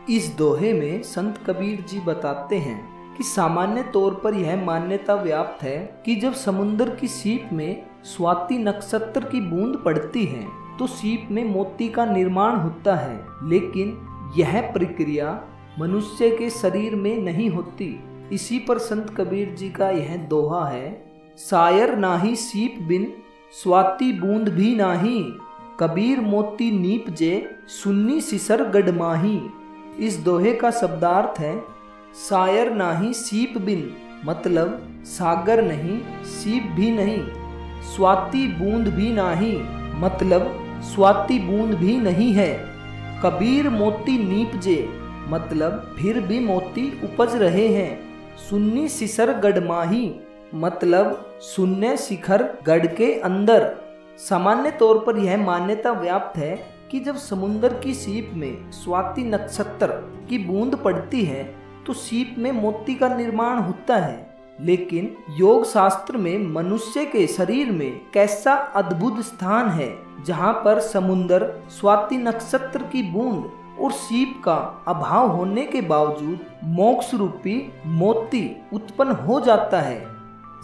इस दोहे में संत कबीर जी बताते हैं कि सामान्य तौर पर यह मान्यता व्याप्त है कि जब समुद्र की सीप में स्वाति नक्षत्र की बूंद पड़ती है तो सीप में मोती का निर्माण होता है, लेकिन यह प्रक्रिया मनुष्य के शरीर में नहीं होती। इसी पर संत कबीर जी का यह दोहा है, सायर नाही सीप बिन स्वाति बूंद भी नाही, कबीर मोती नीप जे सुन्नी सिसर गडमाही। इस दोहे का शब्दार्थ है, सायर नाही सीप बिन मतलब सागर नहीं, सीप भी नहीं, स्वाति बूंद भी नहीं मतलब स्वाति बूंद भी नहीं है, कबीर मोती नीप जे मतलब फिर भी मोती उपज रहे हैं, सुन्नी सिसर गडमाही मतलब शून्य शिखर गढ़ के अंदर। सामान्य तौर पर यह मान्यता व्याप्त है कि जब समुद्र की सीप में स्वाति नक्षत्र की बूंद पड़ती है तो सीप में मोती का निर्माण होता है, लेकिन योग शास्त्र में मनुष्य के शरीर में कैसा अद्भुत स्थान है जहाँ पर समुद्र, स्वाति नक्षत्र की बूंद और सीप का अभाव होने के बावजूद मोक्ष रूपी मोती उत्पन्न हो जाता है।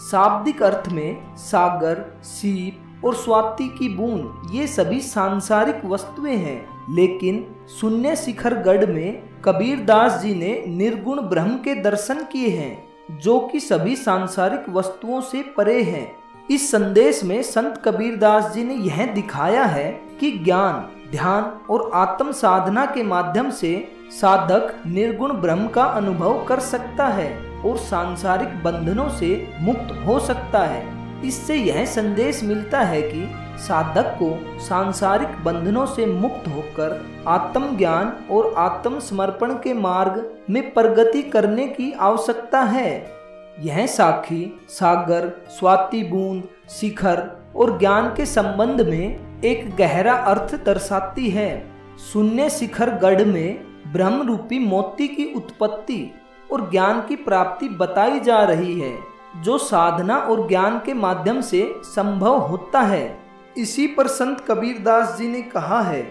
शाब्दिक अर्थ में सागर, सीप और स्वाति की बूंद ये सभी सांसारिक वस्तुएं हैं, लेकिन शून्य शिखर गढ़ में कबीर दास जी ने निर्गुण ब्रह्म के दर्शन किए हैं जो कि सभी सांसारिक वस्तुओं से परे हैं। इस संदेश में संत कबीर दास जी ने यह दिखाया है कि ज्ञान, ध्यान और आत्म साधना के माध्यम से साधक निर्गुण ब्रह्म का अनुभव कर सकता है और सांसारिक बंधनों से मुक्त हो सकता है। इससे यह संदेश मिलता है कि साधक को सांसारिक बंधनों से मुक्त होकर आत्मज्ञान और आत्म समर्पण के मार्ग में प्रगति करने की आवश्यकता है। यह साखी सागर, स्वाति बूंद, शिखर और ज्ञान के संबंध में एक गहरा अर्थ दर्शाती है। शून्य शिखर गढ़ में ब्रह्म रूपी मोती की उत्पत्ति और ज्ञान की प्राप्ति बताई जा रही है जो साधना और ज्ञान के माध्यम से संभव होता है। इसी पर संत कबीर दास जी ने कहा है,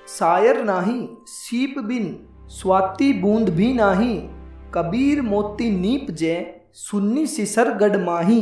सायर नाही सीप बिन स्वाति बूंद भी नाही, कबीर मोती नीप जे सुन्नी सिसर गडमाही।